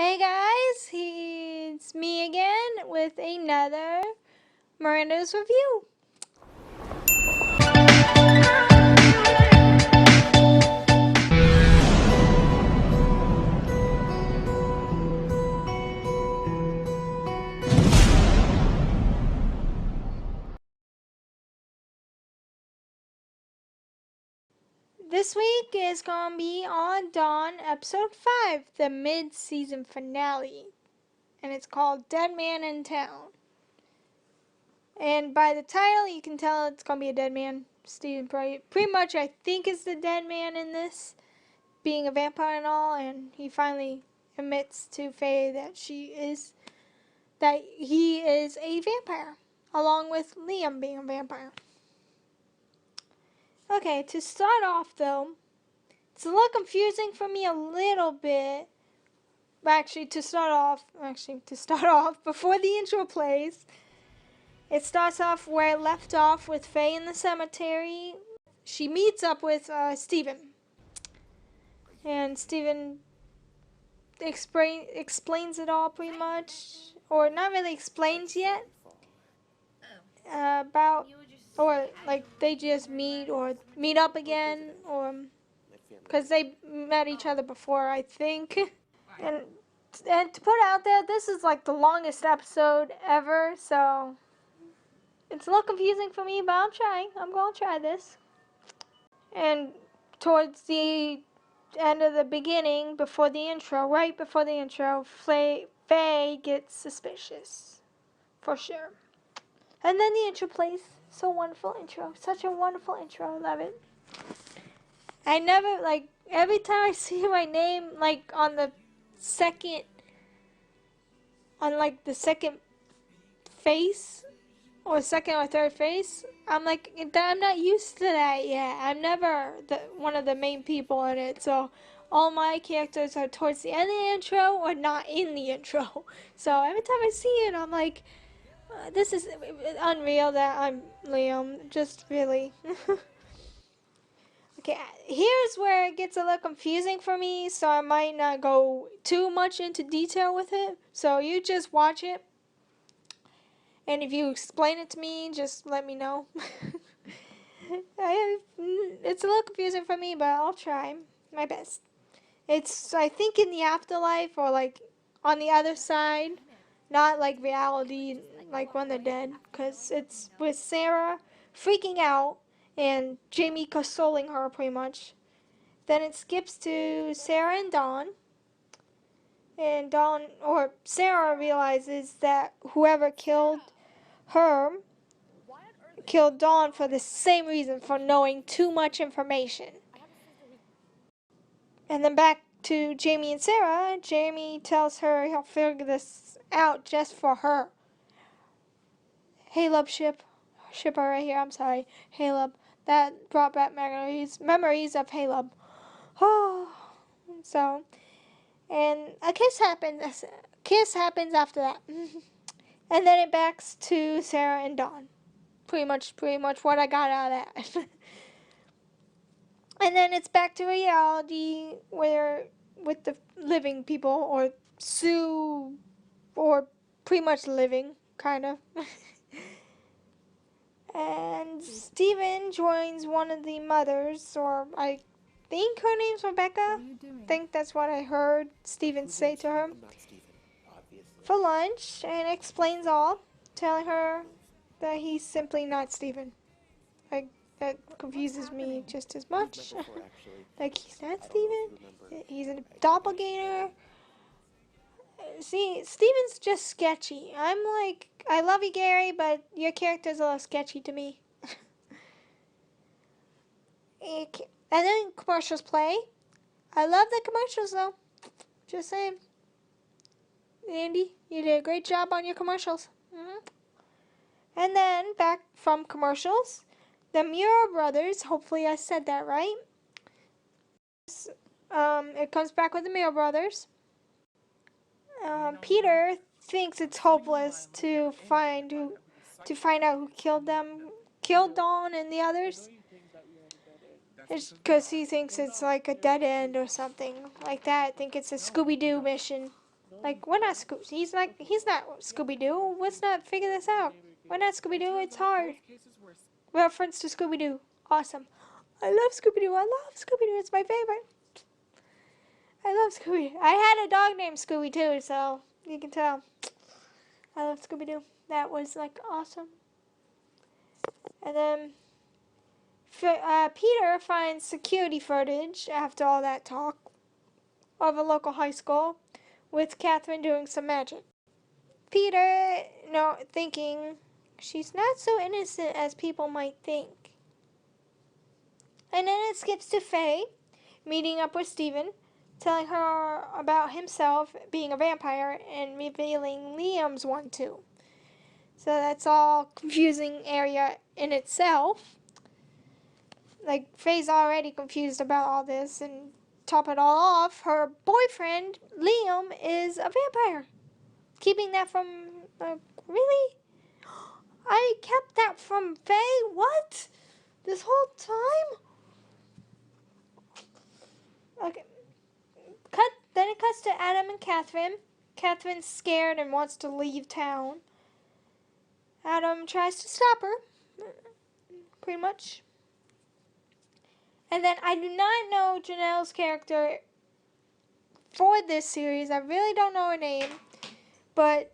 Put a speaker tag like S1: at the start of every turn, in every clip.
S1: Hey guys, it's me again with another Miranda's review. This week is going to be on Dawn episode 5, the mid-season finale. And it's called Dead Man in Town. And by the title, you can tell it's going to be a dead man. Steven pretty much, I think, is the dead man in this, being a vampire and all. And he finally admits to Faye that he is a vampire, along with Liam being a vampire. Okay, to start off though, it's a little confusing for me a little bit. Actually, to start off, before the intro plays, it starts off where it left off with Faye in the cemetery. She meets up with Steven. And Steven explains it all pretty much. Or not really explains yet. Or like they just meet up again. Or because they met each other before, I think. And to put out there, this is like the longest episode ever, so it's a little confusing for me, but I'm trying. I'm going to try this. And towards the end of the beginning, right before the intro, Faye gets suspicious. For sure. And then the intro plays. So wonderful intro. Such a wonderful intro. I love it. I never, every time I see my name, on the second face, or second or third face, I'm not used to that yet. I'm never one of the main people in it, so all my characters are towards the end of the intro or not in the intro. So every time I see it, I'm like, this is unreal that I'm Liam, just really. Okay, here's where it gets a little confusing for me, so I might not go too much into detail with it. So you just watch it, and if you explain it to me, just let me know. It's a little confusing for me, but I'll try my best. It's, I think, in the afterlife, or on the other side, not reality, when they're dead, because it's with Sarah freaking out and Jamie consoling her pretty much. Then it skips to Sarah and Dawn. And Sarah realizes that whoever killed her killed Dawn for the same reason, for knowing too much information. And then back to Jamie and Sarah. Jamie tells her he'll figure this out just for her. Hey, love shipper right here. I'm sorry. Hey, love. That brought back memories of Hey, love. Oh, so, and a kiss happens. After that, and then it backs to Sarah and Dawn. Pretty much what I got out of that. And then it's back to reality where with the living people, or Sue, or pretty much living, kind of. And Steven joins one of the mothers, or I think her name's Rebecca. I think that's what I heard Steven say to her. For lunch, and explains all, telling her that he's simply not Steven. That confuses me just as much. He's not Steven. He's a doppelganger. See, Steven's just sketchy. I'm like, I love you, Gary, but your character's a little sketchy to me. And then commercials play. I love the commercials, though. Just saying. Andy, you did a great job on your commercials. And then, back from commercials, the Muir brothers, hopefully I said that right. It comes back with the Muir brothers. Peter thinks it's hopeless to find out who killed Dawn and the others. It's because he thinks it's like a dead end or something like that. I think it's a Scooby-Doo mission. Like, we're not he's not Scooby-Doo. Let's not figure this out. We're not Scooby-Doo. It's hard. Reference to Scooby-Doo. Awesome. I love Scooby-Doo. I love Scooby-Doo. It's my favorite. I love Scooby. I had a dog named Scooby too, so you can tell. I love Scooby-Doo. That was like awesome. And then Peter finds security footage after all that talk of a local high school with Catherine doing some magic. Peter, thinking she's not so innocent as people might think. And then it skips to Faye meeting up with Steven, telling her about himself being a vampire and revealing Liam's one too. So that's all confusing area in itself. Like, Faye's already confused about all this, and top it all off, her boyfriend, Liam, is a vampire. Keeping that from, really? I kept that from Faye? What? This whole time? Okay. Then it cuts to Adam and Catherine. Catherine's scared and wants to leave town. Adam tries to stop her, pretty much. And then I do not know Janelle's character for this series. I really don't know her name. But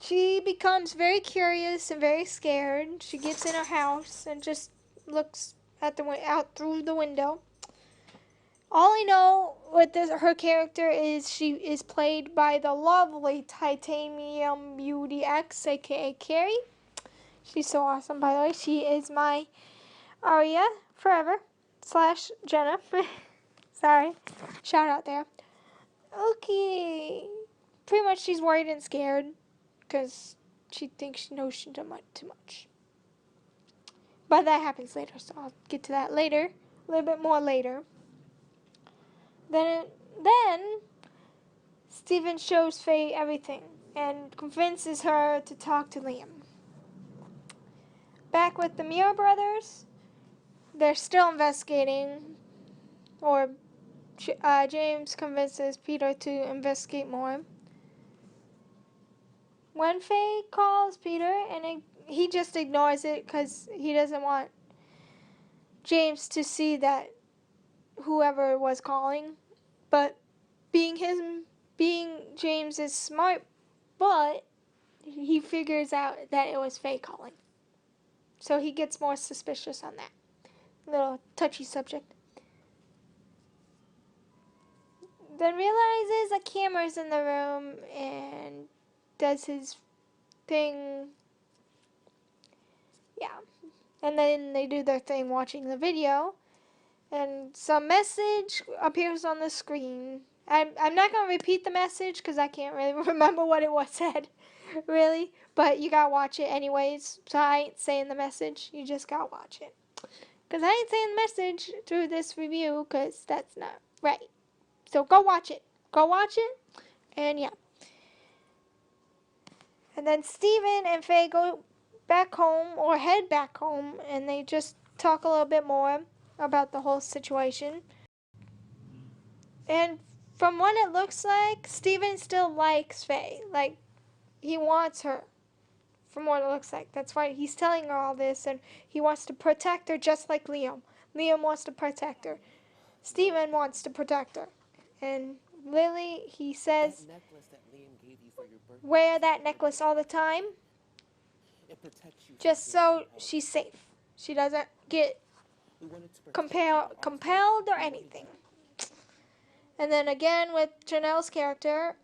S1: she becomes very curious and very scared. She gets in her house and just looks at out through the window. All I know with her character is she is played by the lovely Titanium Beauty X, aka Carrie. She's so awesome, by the way. She is my Aria forever / Jenna. Sorry, shout out there. Okay, pretty much she's worried and scared because she thinks she knows she's done too much. But that happens later, so I'll get to that later, a little bit more later. Then Steven shows Faye everything and convinces her to talk to Liam. Back with the Muir brothers, they're still investigating, or James convinces Peter to investigate more. When Faye calls Peter, and he just ignores it because he doesn't want James to see that whoever was calling. But being James is smart, but he figures out that it was Faye calling. So he gets more suspicious on that. Little touchy subject. Then realizes a camera's in the room and does his thing. Yeah. And then they do their thing watching the video. And some message appears on the screen. I'm not going to repeat the message because I can't really remember what it was said, really. But you got to watch it anyways. So I ain't saying the message. You just got to watch it. Because I ain't saying the message through this review because that's not right. So go watch it. Go watch it. And yeah. And then Steven and Faye go back home or head back home. And they just talk a little bit more about the whole situation. And from what it looks like, Steven still likes Faye. Like, he wants her. From what it looks like. That's why he's telling her all this. And he wants to protect her just like Liam. Liam wants to protect her. Steven wants to protect her. And Lily, he says, wear that necklace all the time. Just so she's safe. She doesn't get compelled or anything. And then again with Janelle's character,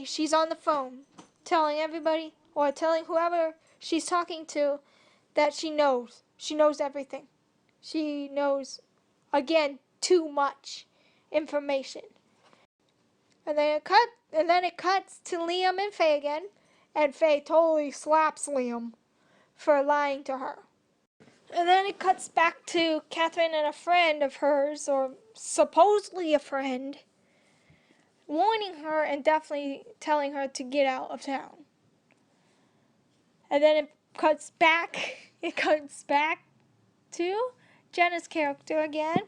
S1: she's on the phone telling everybody or telling whoever she's talking to that she knows. She knows everything. She knows, again, too much information. And then it cuts to Liam and Faye again, and Faye totally slaps Liam for lying to her. And then it cuts back to Catherine and a friend of hers, or supposedly a friend, warning her and definitely telling her to get out of town. And then it cuts back to Jenna's character again,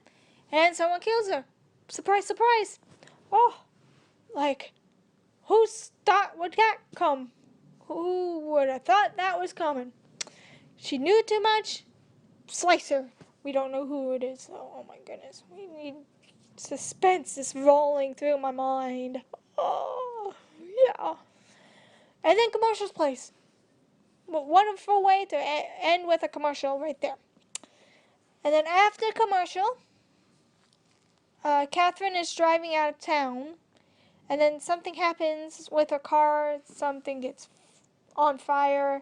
S1: and someone kills her. Surprise, surprise. Oh, like, like, who thought would that come? Who would have thought that was coming? She knew too much. Slice her. We don't know who it is. Oh my goodness. We need suspense is rolling through my mind. Oh, yeah. And then commercials place. But wonderful way to end with a commercial right there. And then after commercial, Catherine is driving out of town. And then something happens with her car. Something gets on fire.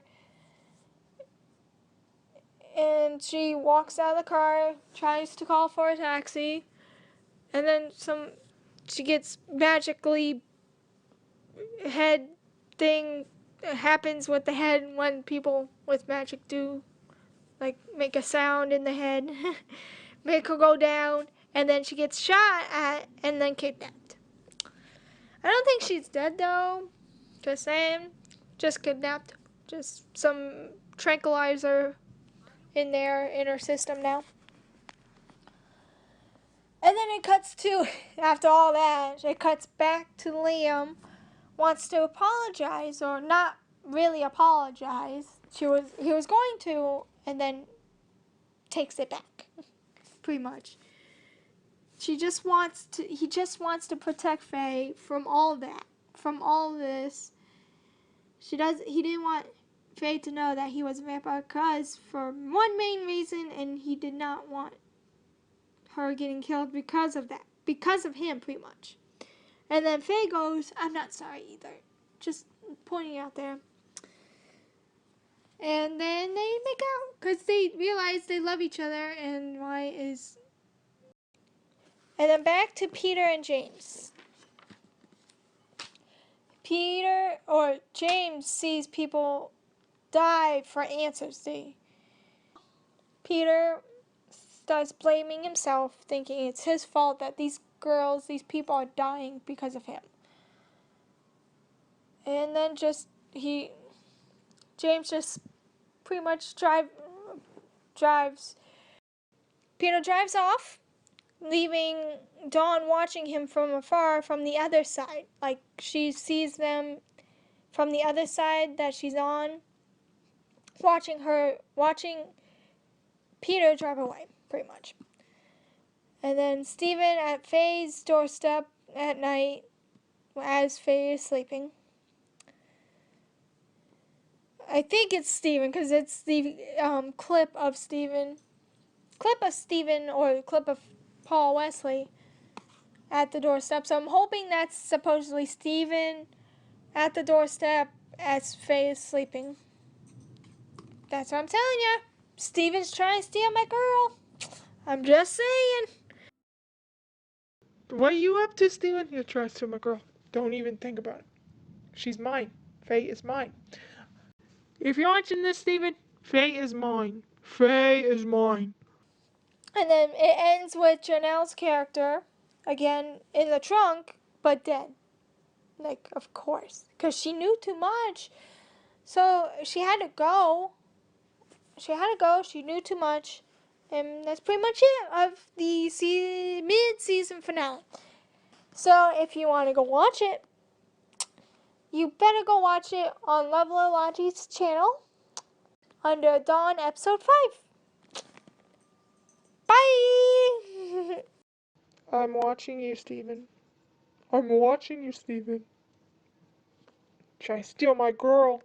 S1: And she walks out of the car, tries to call for a taxi. And then she gets magically head thing happens with the head when people with magic do, like, make a sound in the head, make her go down, and then she gets shot at and then kidnapped. I don't think she's dead though, just saying, just kidnapped, just some tranquilizer in her system now. And then it cuts to, after all that, it cuts back to Liam wants to apologize, or not really apologize. He was going to, and then takes it back, pretty much. He just wants to protect Faye from all that, from all this. He didn't want Faye to know that he was a vampire, because for one main reason, and he did not want her getting killed because of that, because of him, pretty much. And then Faye goes, I'm not sorry either. Just pointing out there. And then they make out, because they realize they love each other, and And then back to Peter and James. James sees people die for answers. Peter starts blaming himself, thinking it's his fault that these people are dying because of him. And then James just pretty much drives. Peter drives off, leaving Dawn watching him from afar from the other side. Like, she sees them from the other side that she's on, watching Peter drive away, pretty much. And then Stephen at Faye's doorstep at night as Faye is sleeping. I think it's Stephen, because it's the clip of Stephen or clip of Paul Wesley at the doorstep. So I'm hoping that's supposedly Stephen at the doorstep as Faye is sleeping. That's what I'm telling you. Stephen's trying to steal my girl. I'm just saying.
S2: What are you up to, Stephen? You're trying to steal my girl. Don't even think about it. She's mine. Faye is mine. If you're watching this, Stephen, Faye is mine. Faye is mine.
S1: And then it ends with Janelle's character, again, in the trunk, but dead. Like, of course. Because she knew too much. So, she had to go. She knew too much. And that's pretty much it of the mid-season finale. So, if you want to go watch it, you better go watch it on LoveLittleLottie's channel under Dawn Episode 5. Bye!
S2: I'm watching you, Stephen. I'm watching you, Stephen. Try to steal my girl.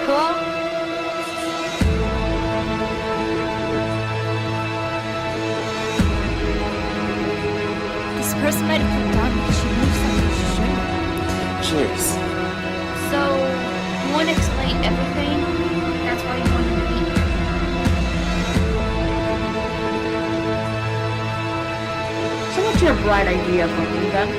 S1: Hello?
S3: This person might have put down because she knew something she shouldn't.
S4: Cheers.
S3: So, you want to explain everything? That's why you wanted to be here.
S4: So what's your bright idea for me then?